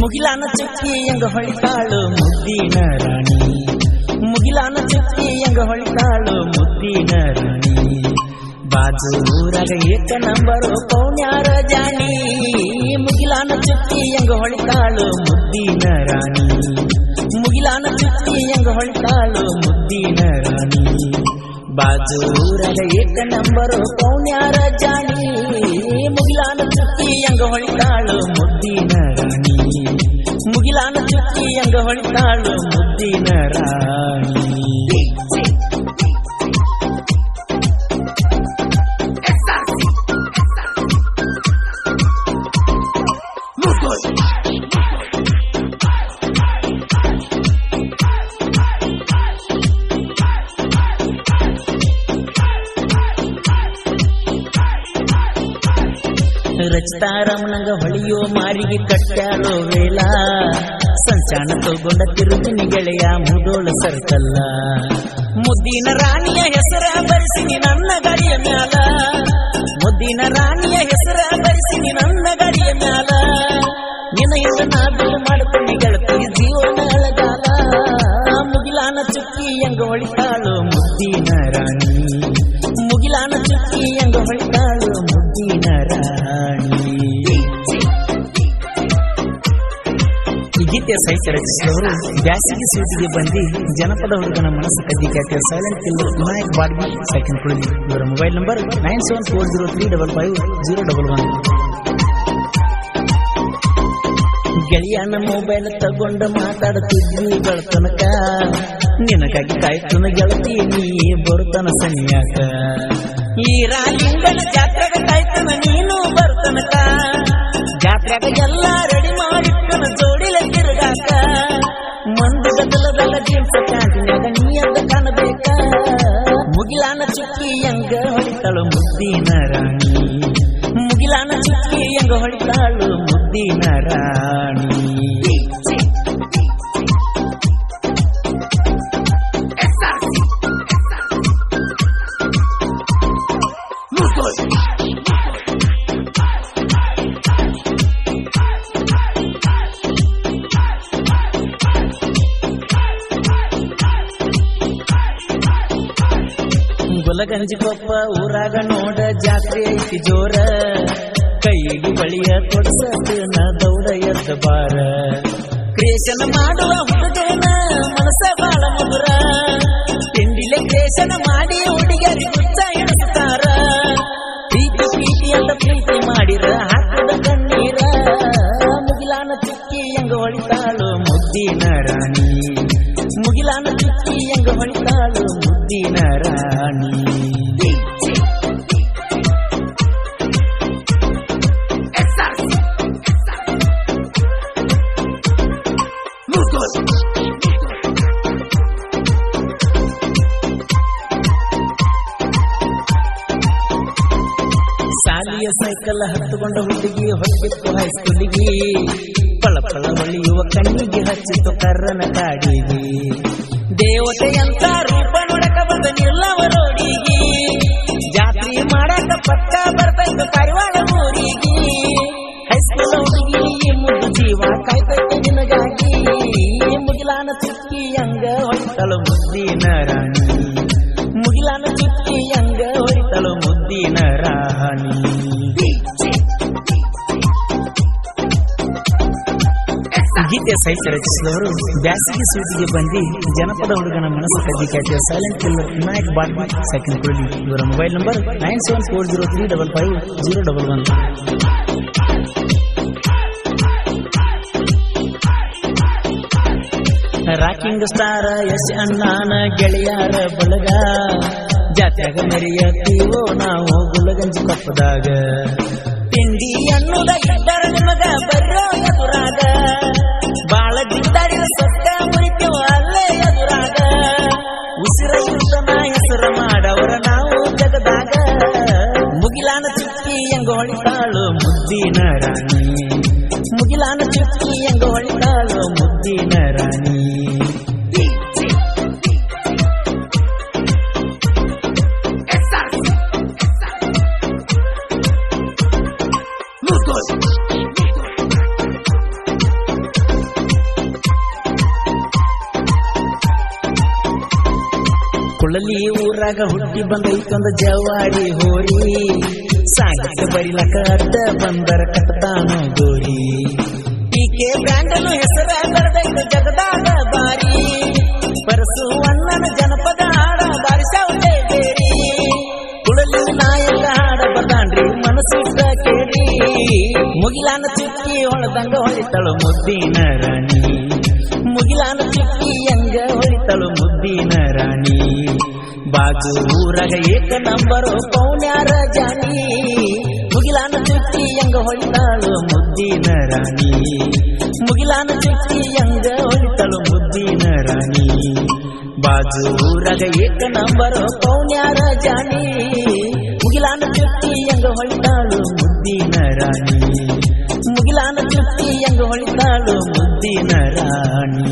ಮುಗಿಲಾನ ಚುಕ್ಕಿ ಎಂಗ ಹೊಳಿತಾಳು ಮುದ್ದಿನ ರಾಣಿ ಮುಗಿಲಾನ ಚುಕ್ಕಿ ಎಂಗ ಹೊಳಿತಾಳು ಮುದ್ದಿನ ರಾಣಿ ಬಾಜು ಊರಾಗ ಏಕ ನಂಬರು ಪೌನ್ಯಾರ ಜಾಣಿ ಮುಗಿಲಾನ ಚುಕ್ಕಿ ಎಂಗ ಹೊಳಿತಾಳು ಮುದ್ದಿನ ರಾಣಿ ಮುಗಿಲಾನ ಚುಕ್ಕಿ ಎಂಗ ಹೊಳಿತಾಳು ಮುದ್ದಿನ ರಾಣಿ ಬಾಜು ಊರಾಗ ಏಕ ನಂಬರು ಪೌನ್ಯಾರ ಜಾಣಿ ಮುಗಿಲಾನ ಚುಕ್ಕಿ ಎಂಗ ಹೊಳಿತಾಳು ಮುದ್ದಿನ ರಾಣಿ ಮುಗಿಲಾನ ಚುಕ್ಕಿ ಎಂಗ ಹೊಳಿತಾಳು ಮುದ್ದಿನ ರಾಣಿ ರಚಿತಾರಮಣಂಗ ಹೊಳಿಯೋ ಮಾರಿಗೆ ಕಟ್ಟ್ಯಾಳೋ ವೇಳ ಸಂಚಾನ ತಗೊಂಡ ತಿರುಗಿನಿ ಗೆಳೆಯ ಮುದೋಳ ಸರ್ಕಲ್ಲ ಮುದ್ದಿನ ರಾಣಿಯ ಹೆಸರ ಬರಿಸಿನಿ ನನ್ನ ಗಾಡಿಯ ಮ್ಯಾಲ ಮುದ್ದಿನ ರಾಣಿಯ ಹೆಸರ ಬರಿಸಿನಿ ನನ್ನ ಗಾಡಿಯ ಮ್ಯಾಲ ನಿನ್ನ ನಾದು ಮಾಡ್ತೀನಿ ಗೆಳತಿ ಜೀವನ ಅಳಗಾಲ ಮುಗಿಲಾನ ಚುಕ್ಕಿ ಎಂಗ ಹೊಳಿತಾಳು ಮುದ್ದಿನ ರಾಣಿ ಮುಗಿಲಾನ ಚುಕ್ಕಿ ಎಂಗ ಹೊಳಿತಾಳು ಮುದ್ದಿನ ರಾಣಿ ಈ ಗೀತೆಯ ಸಾಹಿತ್ಯ ರಚಿಸಿದವರು ಬ್ಯಾಸಿಗೆ ಸೂಟಿಗೆ ಬಂದು ಜನಪದ ಹುಡುಗನ ಮನಸ್ಸು ಕದ್ದಿ ಖ್ಯಾತಿಯ ಸೈಲೆಂಟ್ ಕಿಲ್ಲರ್ ವಿನಾಯಕ್ ಬಾಡ್ಗಿ ಸೆಕೆಂಡ್ ಕುಳಿದಿ ಇವರ ಮೊಬೈಲ್ ನಂಬರ್ 9740355011 ಗೆಳೆಯನ ಮೊಬೈಲ್ ತಗೊಂಡ ಮಾತಾಡುತ್ತಿದ್ವಿ ಬೆಳತನಕ ನಿನಗಾಗಿ ಕಾಯ್ತನ ಗೆಳತಿ ನೀ ಬರುತ್ತನ ಸನ್ಯಾಕ ಈ ರಾಲಿಂಗನ ಜಾತ್ರೆಗ ಕಾಯ್ತನ ನೀನು ಬರ್ತನಕ ಜಾತ್ರೆಗ ಎಲ್ಲ ರೆಡಿ ಮಾಡಿಟ್ಟನ ಜೋಡಿಲ ತಿರುಗಾಕ ಮಂದು ಗದಲದಲ್ಲ ಜೀನ್ಸ ಪ್ಯಾಂಟಿನಾಗ ನೀ ಅದ ಕಾಣಬೇಕ ಮುಗಿಲಾನ ಚುಕ್ಕಿ ಎಂಗ ಹೊಳಿತಾಳು ಮುದ್ದಿನ ರಾಣಿ ಮುಗಿಲಾನ ಚುಕ್ಕಿ ಎಂಗ ಹೊಳಿತಾಳು ಮುದ್ದಿನ ರಾಣಿ ಗುಲಗಂಜಿ ಕೊಪ್ಪ ಊರಾಗ ನೋಡ ಜಾತ್ರೆ ಐತಿ ಜೋರ ಕೈಗೆ ಬಳಿಯ ತೊಡಸನ ದೌಡ ಎದ್ದ ಬಾರ ಕ್ರೇಷನ ಮಾಡುವ ಹುಡುಗನ ಮನಸ ಬಾಳ ಮಧುರ ತಿಂಡಿಲೆ ಕ್ರೇಷನ ಮಾಡಿ ಹುಡುಗರಿ ಗುಚ್ಚ ಎಣಿಸ್ತಾರ ಪ್ರೀತಿ ಪ್ರೀತಿ ಅಂತ ಪ್ರೀತಿ ಮಾಡಿರ ಹಾಕದ ಕಣ್ಣೀರ ಮುಗಿಲಾನ ಚುಕ್ಕಿ ಎಂಗ ಹೊಳಿತಾಳು ಮುದ್ದಿನ ರಾಣಿ ಮುಗಿಲಾನ ಚುಕ್ಕಿ ಎಂಗ ಹೊಳಿತಾಳು ಮುದ್ದಿನ ರಾಣಿ ಸಾಲಿಯ ಸೈಕಲ್ ಹತ್ತುಕೊಂಡ ಹುಡುಗಿ ಹೊರಗಿತ್ತು ಹೈಸ್ಕೂಲಿಗೆ ಪಳಪಳ ಹೊಳೆಯುವ ಕಣ್ಣಿಗೆ ಹಚ್ಚಿತು ಕರ್ರನ ಕಾಡಿಗೆ ದೇವತೆಯಂತ ರೂಪ ನೋಡಕ ಬಂದ ನಿಲ್ಲವರೋಡಿಗೆ ಜಾತ್ರೆ ಮಾಡಕ ಪಕ್ಕ ಬರ್ತೈತ ಕರಿವಾಳ ಊರಿಗೆ ಹೈಸ್ಕೂಲ್ ಹುಡುಗಿ ಮುದ್ದು ಜೀವ ಕಾಯ್ತೈತೆ ನಿನಗಾಗಿ ಮುಗಿಲಾನ ಚುಕ್ಕಿ ಎಂಗ ಹೊಳಿತಳು ಮುದ್ದಿನ ರಾಣಿ ಮುಗಿಲಾನ ಚುಕ್ಕಿ ಎಂಗ ಹೊಳಿತಳು ಮುದ್ದಿನ ರಾಣಿ ಗೀತೆಯ ಸಾಹಿತ್ಯ ರಚಿಸಿದವರು ಬ್ಯಾಸಿಗೆ ಸೂಟಿಗೆ ಬಂದು ಜನಪದ ಹುಡುಗನ ಮನಸ್ಸು ಕದ್ದಿ ಖ್ಯಾತಿಯ ಸೈಲೆಂಟ್ ಕಿಲ್ಲರ್ ವಿನಾಯಕ್ ಬಾಡ್ಗಿ ಸೆಕೆಂಡ್ ಕುಳಿದಿ ಇವರ mobile number 9740355011 rocking star Yash ಅಣ್ಣನ ಗೆಳೆಯರ ಬಳಗ ಜಾತ್ಯಾಗ ಮೆರೆಯತ್ತೀವೋ ನಾವು ಗುಲಗಂಜಿ ಕೊಪ್ಪದಾಗ ತಿಂಡಿ ಅನ್ನುದ ಇದ್ದರ ನಿಮಗ ಬರ್ರೋ ಎದುರಾಗ ಬಾಳ ದಿಂದಾಡಿನ ಸೊಕ್ಕ ಮುರಿತೇವ ಅಲ್ಲೇ ಎದುರಾಗ ಉಸಿರ ಯುದ್ಧನ ಹೆಸರ ಮಾಡವರ ನಾವು ಜಗದಾಗ ಮುಗಿಲಾನ ಚುಕ್ಕಿ ಎಂಗ ಹೊಳಿತಾಳು ಮುದ್ದಿನ ರಾಣಿ ಮುಗಿಲಾನ ಚುಕ್ಕಿ ಎಂಗ ಹೊಳಿತಾಳು ಮುದ್ದಿನ ರಾಣಿ ಊರಾಗ ಹುಟ್ಟಿ ಬಂದೈತೊಂದು ಜವಾರಿ ಹೋರಿ ಸಾಹಿತ್ಯ ಬರಿಲಕ ಅಡ್ಡ ಬಂದರ ಕಟ್ತಾನು ಗೋರಿ ಈಕೆ ಬ್ಯಾಂಡಲು ಹೆಸರ ಬರೆದೈತು ಜಗದಾಗ ಬಾರಿ ಪರಸು ಅಣ್ಣನ ಜನಪದ ಹಾಡ ಬಾರಿಸೌಟೆ ಬೇರಿ ಕುಳಲಿನ ನಾಯಕ ಹಾಡ ಬರ್ದಾನ್ರಿ ಮನಸ್ಸಿಟ್ಟ ಕೇಳಿ ಮುಗಿಲಾನ ಚುಕ್ಕಿ ಹೊಳದಂಗ ಹೊಳಿತಳು ಮುದ್ದಿನ ರಾಣಿ ಮುಗಿಲಾನ ಚುಕ್ಕಿ ಹೆಂಗ ಹೊಳಿತಳು ಮುದ್ದಿನ ರಾಣಿ ಬಾಜು ಊರಾಗ ಏಕ ನಂಬರು ಪೌನ್ಯಾರ ಜಾನಿ ಮುಗಿಲಾನ ಚುಕ್ಕಿ ಹೆಂಗ ಹೊಳಿತಾಳು ಮುದ್ದಿನ ರಾಣಿ ಮುಗಿಲಾನ ಚುಕ್ಕಿ ಹೆಂಗ ಹೊಳಿತಾಳು ಮುದ್ದಿನ ರಾಣಿ ಬಾಜು ಊರಾಗ ಏಕ ನಂಬರು ಪೌನ್ಯಾರ ಜಾನಿ ಮುಗಿಲಾನ ಚುಕ್ಕಿ ಹೆಂಗ ಹೊಳಿತಾಳು ಮುದ್ದಿನ ರಾಣಿ ಮುಗಿಲಾನ ಚುಕ್ಕಿ ಹೆಂಗ ಹೊಳಿತಾಳು ಮುದ್ದಿನ ರಾಣಿ